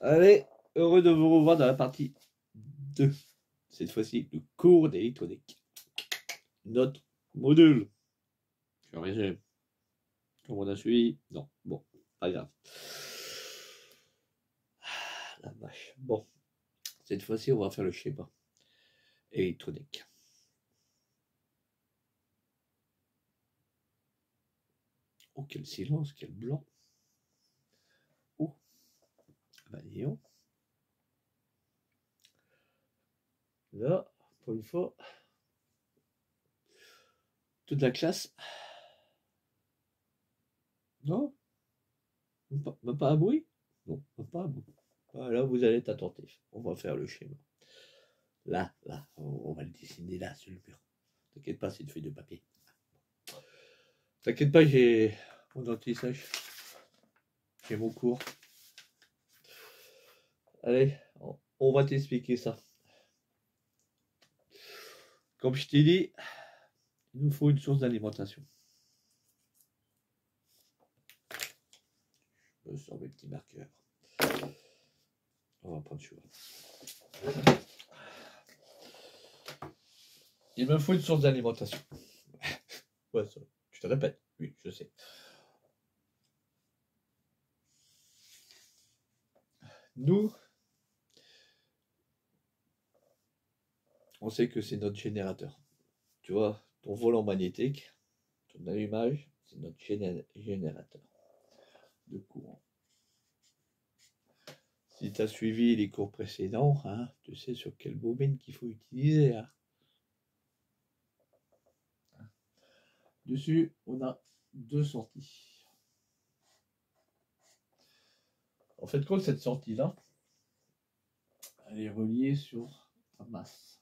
Allez, heureux de vous revoir dans la partie 2. Cette fois-ci, le cours d'électronique. Notre module. Je résume. Tout le monde a suivi? Non. Bon, pas grave. Ah, la vache. Bon, cette fois-ci, on va faire le schéma électronique. Oh, quel silence, quel blanc. Oh, bah disons. Là, pour une fois, toute la classe. Non, même pas un bruit. Non, même pas un bruit. Là, vous allez être attentif. On va faire le schéma. Là, on va le dessiner là, sur le mur. T'inquiète pas, c'est une feuille de papier. T'inquiète pas, j'ai mon anti-sèche. J'ai mon cours. Allez, on va t'expliquer ça. Comme je t'ai dit, il nous faut une source d'alimentation. Je sors mes petits marqueurs. On va prendre chaud. Il me faut une source d'alimentation. Ouais, ça, je te répète, oui, je sais. Nous, on sait que c'est notre générateur. Tu vois, ton volant magnétique, ton allumage, c'est notre générateur de courant. Si tu as suivi les cours précédents, hein, tu sais sur quelle bobine qu'il faut utiliser. Hein. Dessus, on a deux sorties. En fait, quoi, cette sortie-là, elle est reliée sur la masse.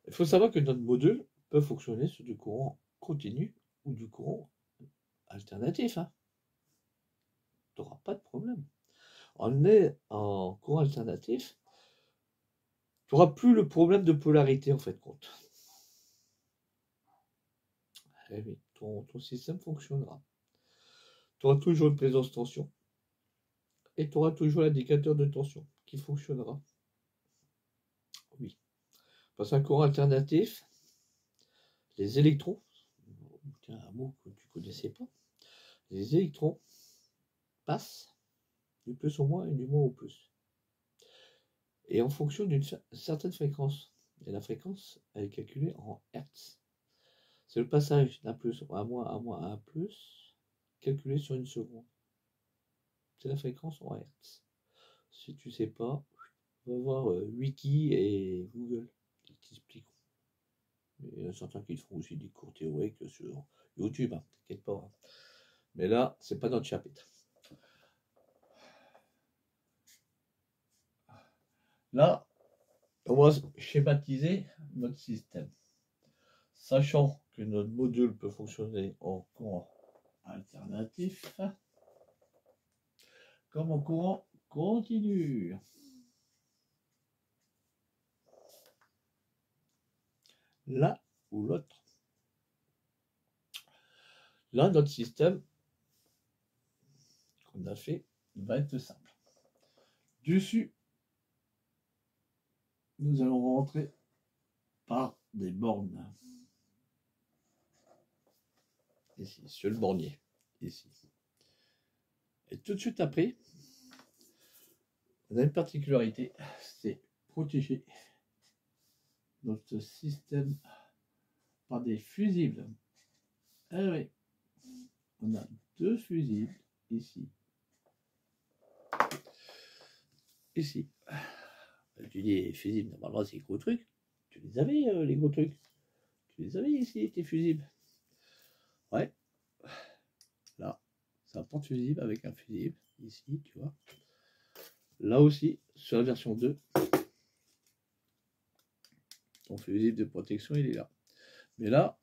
Il faut savoir que notre module peut fonctionner sur du courant continu ou du courant alternatif. Hein. Tu n'auras pas de problème. On est en courant alternatif, tu n'auras plus le problème de polarité en fait compte. Eh oui, ton système fonctionnera. Tu auras toujours une présence tension et tu auras toujours l'indicateur de tension qui fonctionnera. Oui. Parce qu'un courant alternatif, les électrons, tiens, un mot que tu ne connaissais pas, les électrons passent du plus au moins et du moins au plus. Et en fonction d'une certaine fréquence. Et la fréquence, elle est calculée en Hertz. C'est le passage d'un plus à un moins, à un moins, à un plus, calculé sur une seconde. C'est la fréquence en Hertz. Si tu ne sais pas, va voir Wiki et Google qui t'expliquent. Il y en a certains qui font aussi des cours théoriques sur YouTube, hein, t'inquiète pas. Hein. Mais là, c'est pas notre chapitre. Là, on va schématiser notre système. Sachant que notre module peut fonctionner en courant alternatif comme en courant continu. L'un ou l'autre. Là, notre système qu'on a fait va être simple. Dessus, nous allons rentrer par des bornes. Ici, sur le bornier. Ici. Et tout de suite après, on a une particularité, c'est protéger notre système par des fusibles. Ah oui, on a deux fusibles ici. Ici. Tu dis les fusibles, normalement c'est les gros trucs. Tu les avais, les gros trucs. Tu les avais ici, tes fusibles. Ouais. Là, c'est un porte-fusible avec un fusible. Ici, tu vois. Là aussi, sur la version 2, ton fusible de protection, il est là. Mais là,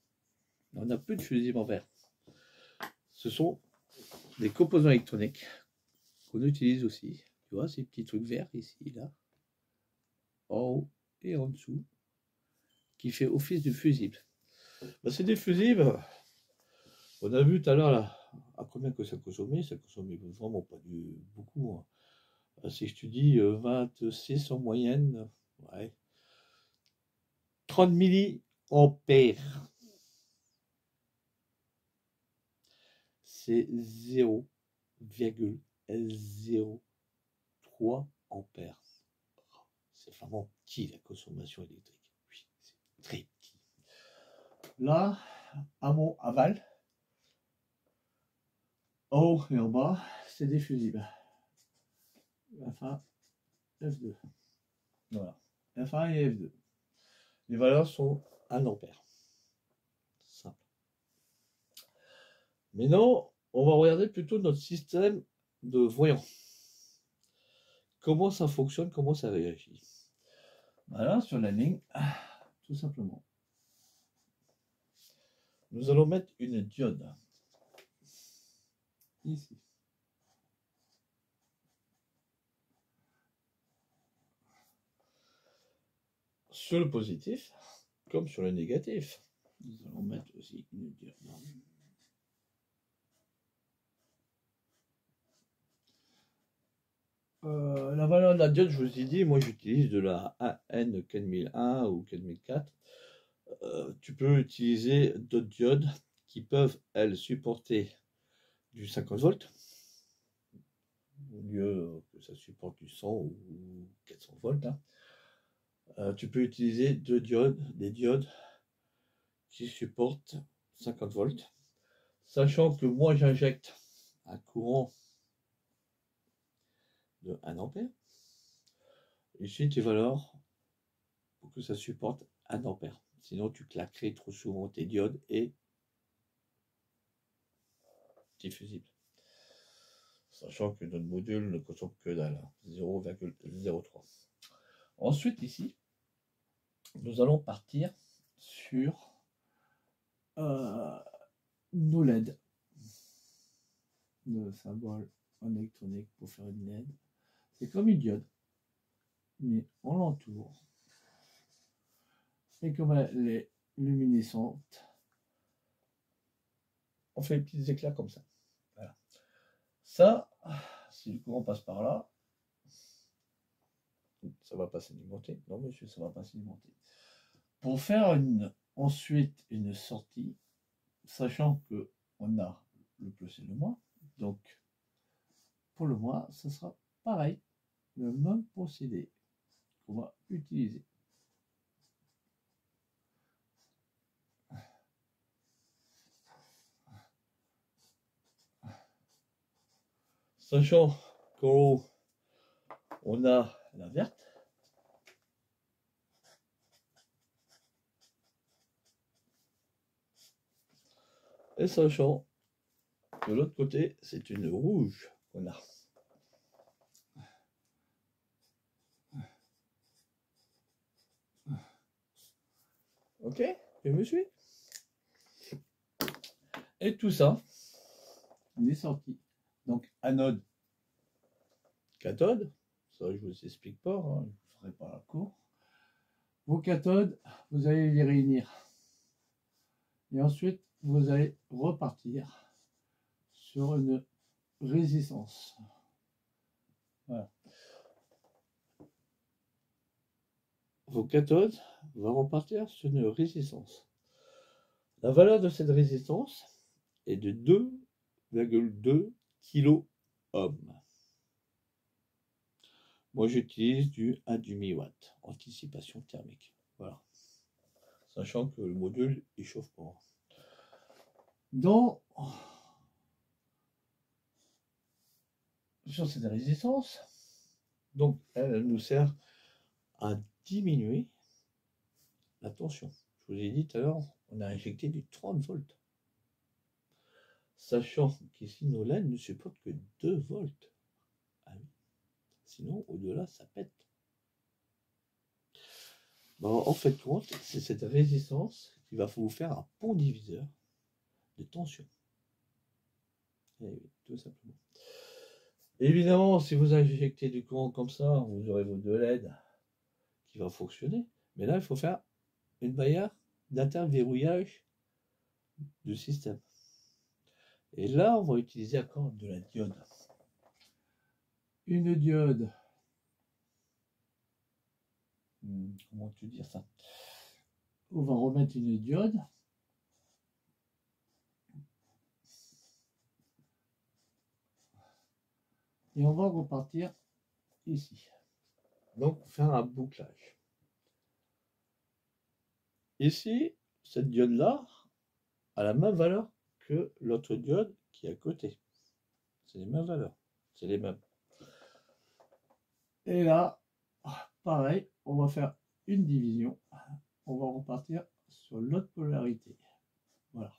on n'a plus de fusible en verre. Ce sont des composants électroniques qu'on utilise aussi. Tu vois, ces petits trucs verts ici, là, en haut et en dessous, qui fait office de fusible. Ben, c'est des fusibles. On a vu tout à l'heure là, à combien que ça consommait vraiment pas beaucoup. Hein. Si je te dis 26 en moyenne, ouais, 30 milliampères. C'est 0,03 ampères. C'est vraiment petit la consommation électrique. Oui, c'est très petit. Là, à mon aval, en haut et en bas, c'est des fusibles. F1, F2. Voilà. F1 et F2. Les valeurs sont 1 ampère. Simple. Maintenant, on va regarder plutôt notre système de voyant. Comment ça fonctionne, comment ça réagit. Voilà, sur la ligne, tout simplement. Nous allons mettre une diode. Ici. Sur le positif, comme sur le négatif, nous allons mettre aussi une diode. La valeur de la diode, je vous ai dit, moi j'utilise de la AN4001 ou 4004. Tu peux utiliser d'autres diodes qui peuvent, elles, supporter du 50 volts, au lieu que ça supporte du 100 ou 400 volts. Hein. Tu peux utiliser des diodes qui supportent 50 volts, sachant que moi j'injecte un courant de 1 ampère. Ici, tes valeurs pour que ça supporte 1 ampère. Sinon, tu claquerais trop souvent tes diodes et tes fusibles. Sachant que notre module ne consomme que dalle, 0,03. Ensuite, ici, nous allons partir sur nos LED. Le symbole en électronique pour faire une LED. C'est comme une diode, mais on l'entoure. Et comme elle est luminescente, on fait des petits éclats comme ça. Voilà. Ça, si le courant passe par là, ça va pas s'alimenter. Non monsieur, ça va pas s'alimenter. Pour faire ensuite une sortie, sachant que on a le plus et le moins, donc pour le moins, ce sera pareil, le même procédé qu'on va utiliser. Sachant qu'en haut, on a la verte. Et sachant que l'autre côté, c'est une rouge qu'on a. Ok, tu me suis? Et tout ça, on est sorti. Donc anode, cathode, ça je vous explique pas, hein, je ne ferai pas la cour. Vos cathodes, vous allez les réunir. Et ensuite, vous allez repartir sur une résistance. Voilà. Vos cathodes vont repartir sur une résistance. La valeur de cette résistance est de 2,2 kOhm. Moi, j'utilise du 1 demi-watt, anticipation thermique. Voilà. Sachant que le module, il chauffe pas. Sur cette résistance, donc elle nous sert à diminuer la tension. Je vous ai dit tout à l'heure, on a injecté du 30 volts. Sachant qu'ici, nos LED ne supportent que 2 volts. Ah oui. Sinon, au-delà, ça pète. Bon, en fait, c'est cette résistance qui va vous faire un pont diviseur de tension. Et oui, tout simplement. Évidemment, si vous injectez du courant comme ça, vous aurez vos 2 LED qui vont fonctionner. Mais là, il faut faire une barrière d'interverrouillage du système. Et là, on va utiliser encore de la diode. Une diode. Comment te dire ça? On va remettre une diode. Et on va repartir ici. Donc, faire un bouclage. Ici, cette diode-là a la même valeur que l'autre diode qui est à côté. C'est les mêmes valeurs. C'est les mêmes. Et là, pareil, on va faire une division. On va repartir sur l'autre polarité. Voilà.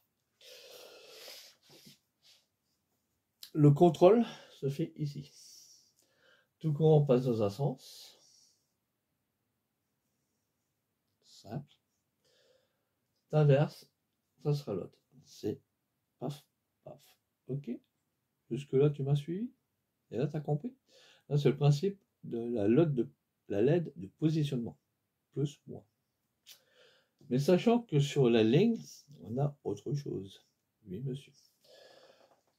Le contrôle se fait ici. Tout courant passe dans un sens. Simple. T'inverses, ça sera l'autre. C'est paf, paf. Ok? Jusque-là, tu m'as suivi? Et là, tu as compris? Là, c'est le principe de la LED de positionnement. Plus, moins. Mais sachant que sur la ligne, on a autre chose. Oui, monsieur.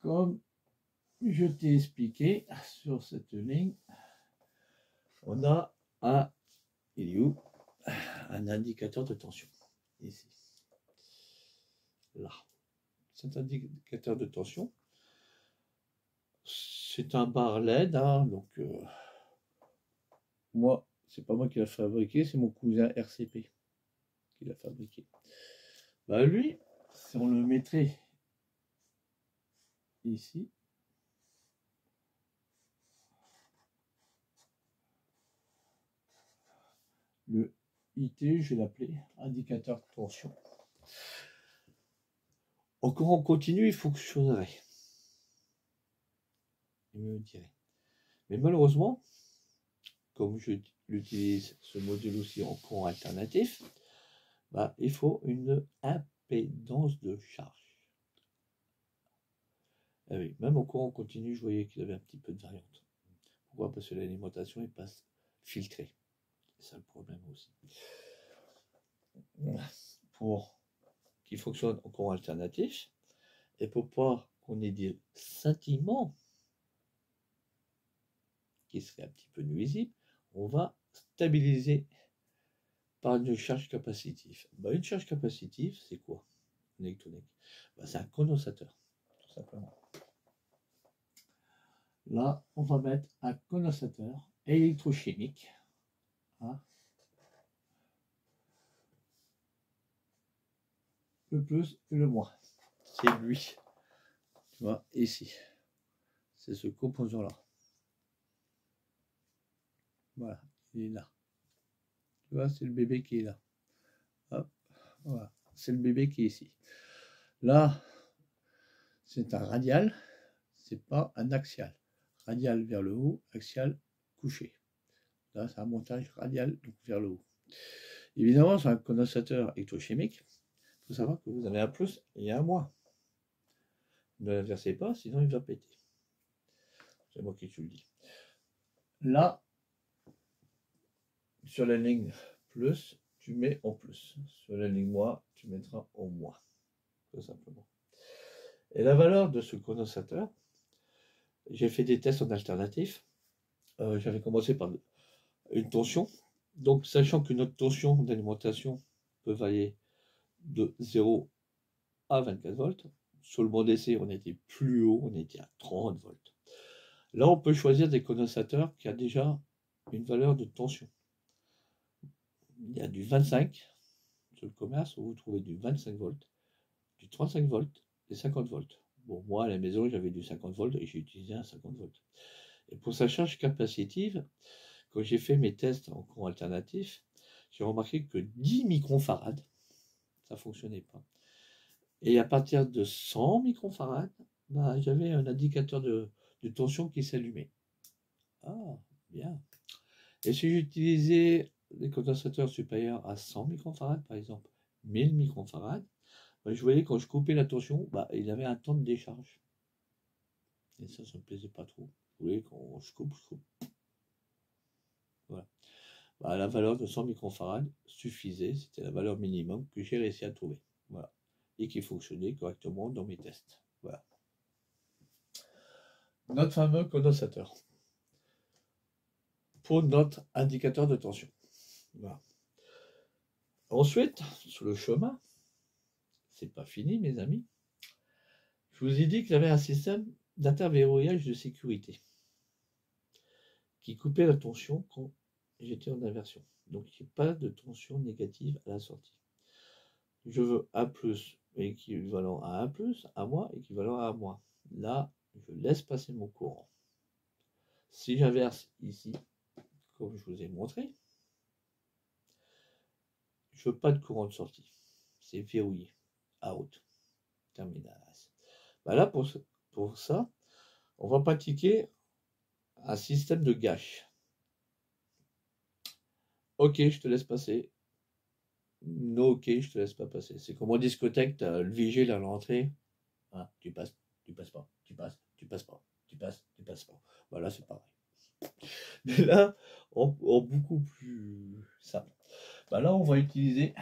Comme je t'ai expliqué, sur cette ligne, on a il est où? Un indicateur de tension. Ici. Là. Cet indicateur de tension, c'est un bar LED, hein, donc moi, c'est pas moi qui l'a fabriqué, c'est mon cousin RCP qui l'a fabriqué. Bah lui, si on le mettrait ici, le IT, je vais l'appeler indicateur de tension. Au courant continu, il fonctionnerait. Il me dirait. Mais malheureusement, comme je l'utilise ce module aussi en courant alternatif, bah, il faut une impédance de charge. Ah oui, même au courant continu, je voyais qu'il avait un petit peu de variante. Pourquoi? Parce que l'alimentation est pas filtrée. C'est ça le problème aussi. Pour qu'il fonctionne en courant alternatif, et pour pas qu'on ait des scintillements qui seraient un petit peu nuisibles, on va stabiliser par une charge capacitive. Bah, une charge capacitive, c'est quoi en électronique? Bah, c'est un condensateur, tout simplement. Là, on va mettre un condensateur électrochimique. Hein, le plus et le moins. C'est lui. Tu vois, ici. C'est ce composant-là. Voilà, il est là. Tu vois, c'est le bébé qui est là. Hop, voilà. C'est le bébé qui est ici. Là, c'est un radial, c'est pas un axial. Radial vers le haut, axial couché. Là, c'est un montage radial donc vers le haut. Évidemment, c'est un condensateur électrochimique. Il faut savoir que vous avez un plus et un moins. Ne l'inversez pas, sinon il va péter. C'est moi qui te le dis. Là, sur la ligne plus, tu mets en plus. Sur la ligne moins, tu mettras en moins. Tout simplement. Et la valeur de ce condensateur, j'ai fait des tests en alternatif. J'avais commencé par une tension. Donc, sachant que notre tension d'alimentation peut varier de 0 à 24 volts, sur le banc d'essai, on était plus haut, on était à 30 volts. Là, on peut choisir des condensateurs qui ont déjà une valeur de tension. Il y a du 25 sur le commerce, où vous trouvez du 25 volts, du 35 volts et 50 volts. Bon, moi, à la maison, j'avais du 50 volts et j'ai utilisé un 50 volts. Et pour sa charge capacitive, quand j'ai fait mes tests en courant alternatif, j'ai remarqué que 10 microfarads, ça ne fonctionnait pas. Et à partir de 100 microfarads, bah, j'avais un indicateur de tension qui s'allumait. Ah, bien. Et si j'utilisais des condensateurs supérieurs à 100 microfarads, par exemple 1000 microfarads, bah, je voyais quand je coupais la tension, bah, il avait un temps de décharge. Et ça ne me plaisait pas trop. Je voulais quand je coupe, je coupe. Voilà. Bah, la valeur de 100 microfarads suffisait, c'était la valeur minimum que j'ai réussi à trouver. Voilà. Et qui fonctionnait correctement dans mes tests. Voilà. notre fameux condensateur pour notre indicateur de tension. Voilà. Ensuite, sur le chemin, c'est pas fini, mes amis. Je vous ai dit qu'il y avait un système d'interverrouillage de sécurité qui coupait la tension quand j'étais en inversion. Donc, il n'y a pas de tension négative à la sortie. Je veux A plus équivalent à A plus, à moins équivalent à moins. Là, je laisse passer mon courant. Si j'inverse ici, comme je vous ai montré, je veux pas de courant de sortie. C'est verrouillé. Out. Terminas. Bah là, pour ça, on va pratiquer un système de gâche. Ok, je te laisse passer. No, ok, je te laisse pas passer. C'est comme en discothèque, tu as le vigile à l'entrée. Ah, tu passes pas, tu passes pas, tu passes pas. Voilà, c'est pareil. Mais là, en beaucoup plus simple. Bah là, on va utiliser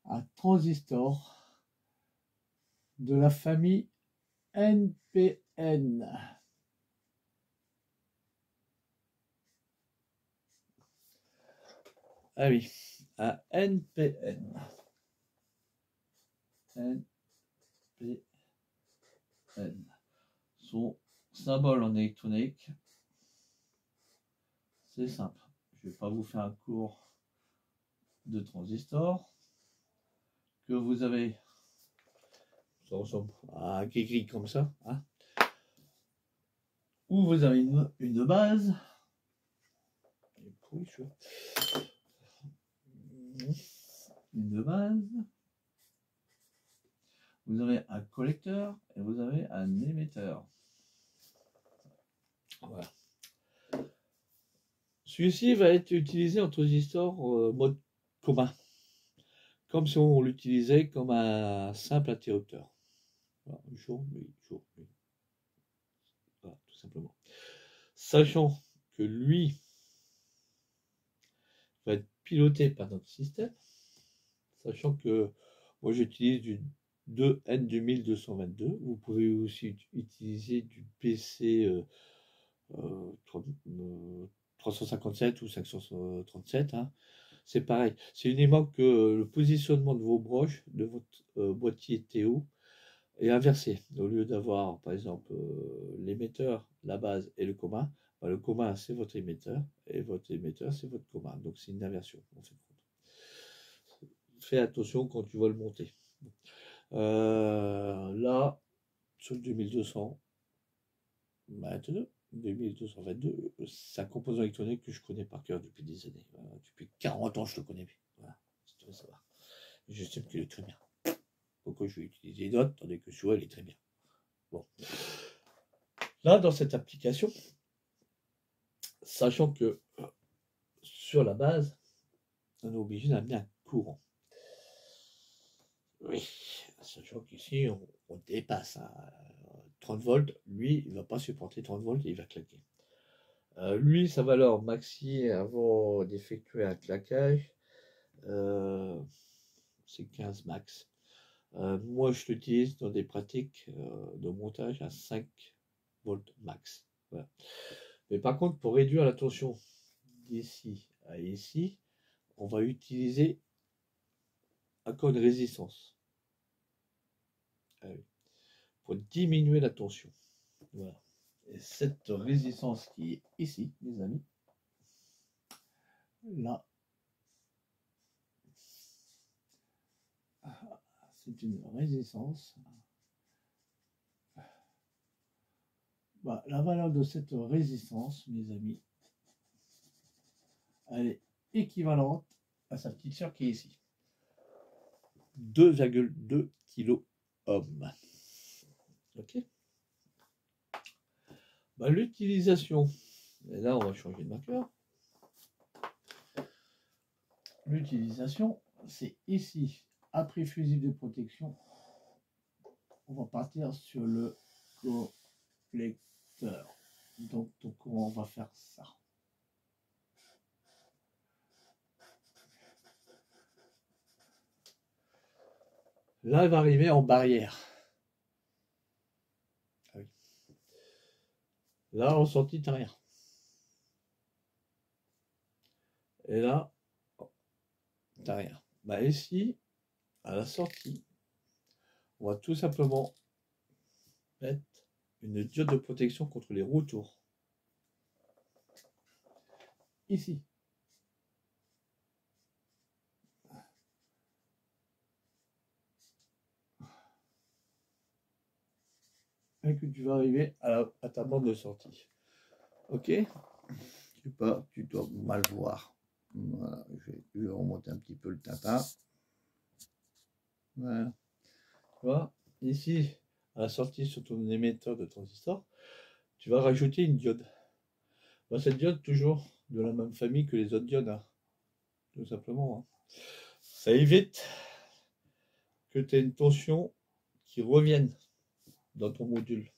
un transistor de la famille NPN. Ah oui, un NPN. NPN. Son symbole en électronique, c'est simple. Je ne vais pas vous faire un cours de transistor. Que vous avez, ça ressemble à un gris comme ça, hein, où vous avez une base. Une base. Vous avez un collecteur et vous avez un émetteur. Voilà. Celui-ci va être utilisé en transistor mode commun, comme si on l'utilisait comme un simple interrupteur. Voilà, jour, nuit, jour, nuit. Voilà, tout simplement. Sachant que lui va être piloté par notre système, sachant que moi j'utilise du 2N du 1222, vous pouvez aussi utiliser du PC 357 ou 537, hein. C'est pareil, c'est uniquement que le positionnement de vos broches, de votre boîtier TO est inversé. Au lieu d'avoir par exemple l'émetteur, la base et le commun, bah, le commun c'est votre émetteur et votre émetteur c'est votre commun. Donc c'est une inversion en fait. Fais attention quand tu vas le monter. Là, sur le 2222, c'est un composant électronique que je connais par cœur depuis des années. Depuis 40 ans, je le connais. Voilà, si tu veux savoir. Je sais qu'il est très bien. Pourquoi je vais utiliser d'autres, tandis que celui-là, il est très bien. Bon. Là, dans cette application, sachant que sur la base, on est obligé d'amener un courant. Oui, sachant qu'ici, on dépasse 30 volts. Lui, il ne va pas supporter 30 volts et il va claquer. Lui, sa valeur maxi avant d'effectuer un claquage, c'est 15 max. Moi, je l'utilise dans des pratiques de montage à 5 volts max. Voilà. Mais par contre, pour réduire la tension d'ici à ici, on va utiliser encore une résistance. Pour diminuer la tension. Voilà. Et cette résistance qui est ici, les amis, là, c'est une résistance. Bah, la valeur de cette résistance, mes amis, elle est équivalente à sa petite sœur qui est ici. 2,2 kilo ohm. Ok. Bah, l'utilisation, et là on va changer de marqueur. L'utilisation, c'est ici, après fusible de protection, on va partir sur le collecteur. Donc on va faire ça. Là, il va arriver en barrière. Ah oui. Là, en sortie, t'as rien. Et là, t'as rien. Bah ici, à la sortie, on va tout simplement mettre une diode de protection contre les retours. Ici. Et que tu vas arriver à ta bande de sortie. Ok? Tu dois mal voir. Voilà, je vais remonter un petit peu le tympan. Voilà. Tu vois, ici, à la sortie sur ton émetteur de transistor, tu vas rajouter une diode. Bah, cette diode, toujours de la même famille que les autres diodes, hein, tout simplement. Hein. Ça évite que tu aies une tension qui revienne dans ton module.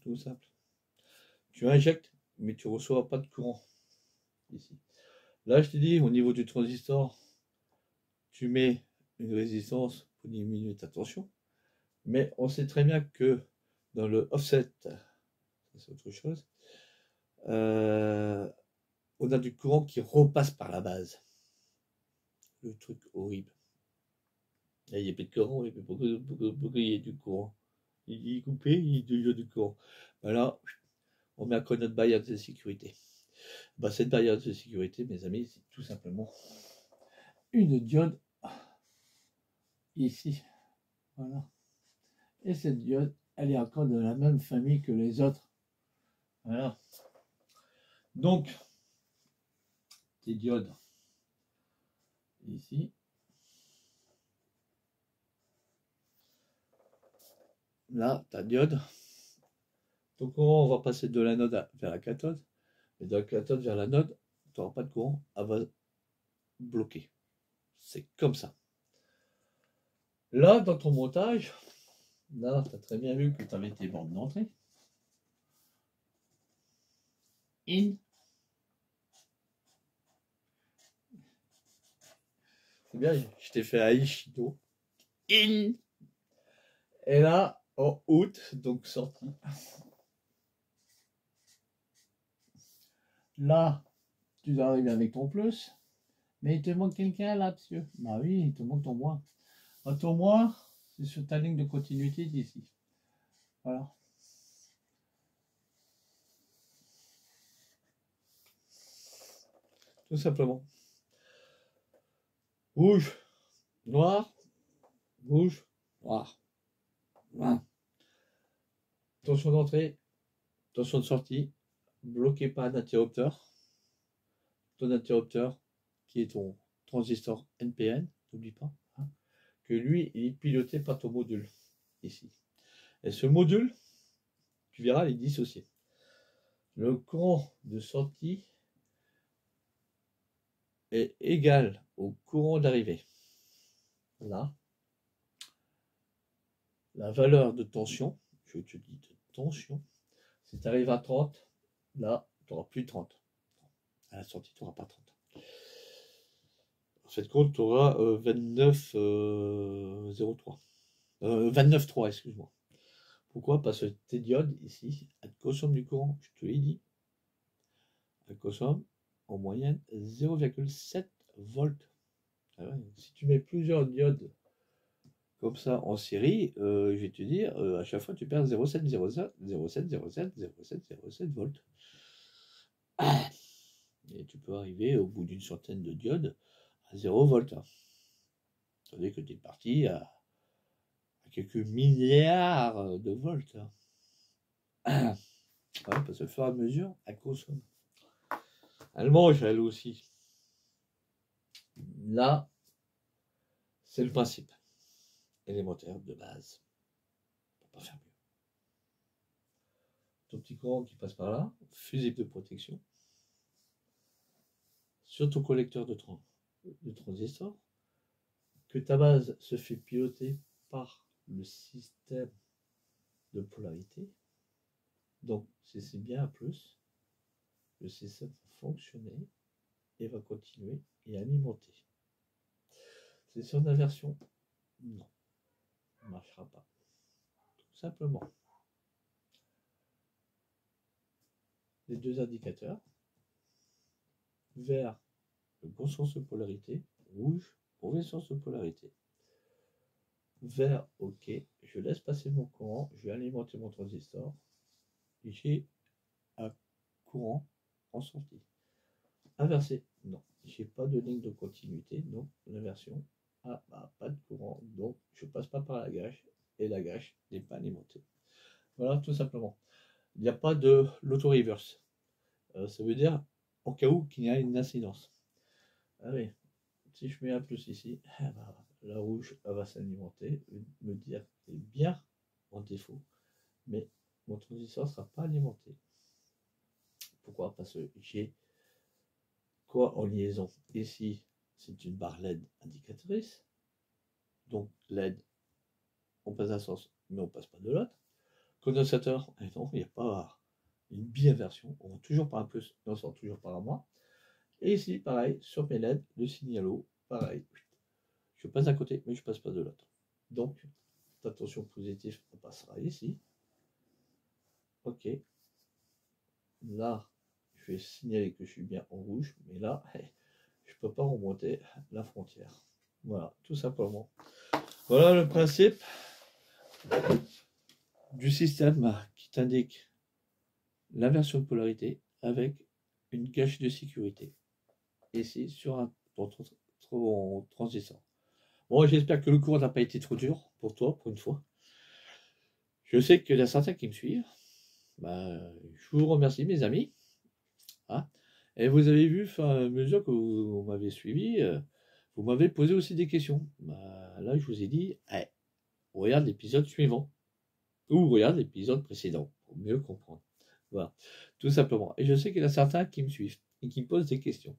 Tout simple. Tu injectes, mais tu ne reçois pas de courant. Ici. Là, je te dis, au niveau du transistor, tu mets une résistance pour diminuer ta tension. Mais on sait très bien que dans le offset, c'est autre chose, on a du courant qui repasse par la base. Le truc horrible. Là, il n'y a plus de courant, il y a du courant. Il est coupé, il y a du courant. Ben là, on met à quoi notre barrière de sécurité. Ben, cette barrière de sécurité, mes amis, c'est tout simplement une diode ici. Voilà. Et cette diode, elle est encore de la même famille que les autres. Voilà. Donc, tes diodes ici. Là, ta diode. Ton courant, on va passer de l'anode vers la cathode. Mais de la cathode vers l'anode, tu n'auras pas de courant, elle va bloquer. C'est comme ça. Là, dans ton montage, là, tu as très bien vu que tu avais tes bornes d'entrée. In. C'est bien, je t'ai fait Aishido. In. Et là, en out, donc sortie. Là, tu dois arriver avec ton plus. Mais il te manque quelqu'un là, monsieur. Bah oui, il te manque ton moins. Ton moins, c'est sur ta ligne de continuité d'ici. Voilà. Tout simplement. Rouge, noir, rouge, noir. Voilà. Tension d'entrée, tension de sortie, bloqué par un interrupteur. Ton interrupteur, qui est ton transistor NPN, n'oublie pas, hein, que lui, il est piloté par ton module, ici. Et ce module, tu verras, il est dissocié. Le courant de sortie est égal au courant d'arrivée. Là, la valeur de tension, je te dis de tension, si tu arrives à 30, là, tu n'auras plus de 30. À la sortie, tu n'auras pas 30. En fait, compte, tu auras 29,03. 29,3, excuse-moi. Pourquoi? Parce que tes diodes, ici, elles consomment du courant, je te l'ai dit. Elles consomment en moyenne 0,7 volts. Ah ouais, si tu mets plusieurs diodes comme ça en série, je vais te dire, à chaque fois tu perds 0,707 volts. Et tu peux arriver au bout d'une centaine de diodes à 0 volts. Tandis que tu es parti à quelques milliards de volts. Ouais, parce que au fur et à mesure, elle consomme. Elle mange, elle aussi. Là, c'est le principe élémentaire de base. On ne peut pas faire mieux. Ton petit courant qui passe par là, fusible de protection, sur ton collecteur de transistor, que ta base se fait piloter par le système de polarité. Donc, si c'est bien un plus, le système va fonctionner et va continuer et alimenter. C'est sur d'inversion, non, ça ne marchera pas. Tout simplement. les deux indicateurs. Vert, le bon sens de polarité. Rouge, mauvais sens de polarité. Vert, ok. Je laisse passer mon courant. Je vais alimenter mon transistor. J'ai un courant en sortie. Inversé, non. J'ai pas de ligne de continuité, donc l'inversion. Ah, bah, pas de courant, donc je passe pas par la gâche. Et la gâche n'est pas alimentée. Voilà, tout simplement. Il n'y a pas de l'auto-reverse. Ça veut dire au cas où qu'il y a une incidence. Allez, si je mets un plus ici, la rouge elle va s'alimenter, me dire qu'elle est bien en défaut, mais mon transistor ne sera pas alimenté. Pourquoi? Parce que j'ai quoi en liaison? Ici, c'est une barre LED indicatrice. Donc LED, on passe d'un sens, mais on passe pas de l'autre. Condensateur, et non, il n'y a pas une bi-inversion. On va toujours par un plus, mais on sort toujours par un moins. Et ici, pareil, sur mes LED, le signalo, pareil. Je passe d'un côté, mais je passe pas de l'autre. Donc, ta tension positive, on passera ici. Ok. Là, je vais signaler que je suis bien en rouge, mais là, je peux pas remonter la frontière. Voilà, tout simplement. Voilà le principe du système qui t'indique l'inversion de polarité avec une gâche de sécurité. Ici, sur ton transistor. Bon, j'espère que le cours n'a pas été trop dur pour toi, pour une fois. Je sais qu'il y en a certains qui me suivent. Bah, je vous remercie, mes amis. Hein, et vous avez vu, à mesure que vous m'avez suivi, vous m'avez posé aussi des questions. Bah, là, je vous ai dit, hey, regarde l'épisode suivant. Ou regarde l'épisode précédent, pour mieux comprendre. Voilà, tout simplement. Et je sais qu'il y en a certains qui me suivent et qui me posent des questions.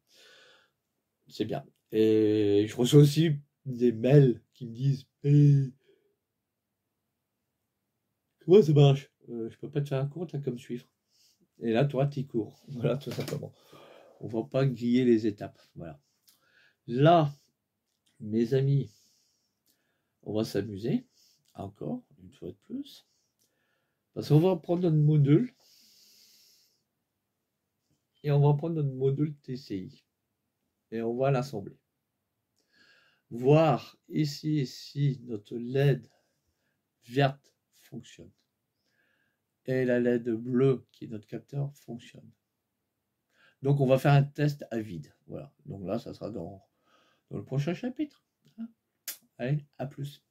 C'est bien. Et je reçois aussi des mails qui me disent hey, comment ça marche? Je peux pas te faire un cours, t'as qu'à me suivre. Et là, tu auras tes cours. Voilà, tout simplement. On ne va pas griller les étapes. Voilà. Là, mes amis, on va s'amuser. Encore, une fois de plus. Parce qu'on va prendre notre module. Et on va prendre notre module TCI. Et on va l'assembler. Voir ici si notre LED verte fonctionne. Et la LED bleue, qui est notre capteur, fonctionne. Donc, on va faire un test à vide. Voilà. Donc là, ça sera dans le prochain chapitre. Allez, à plus.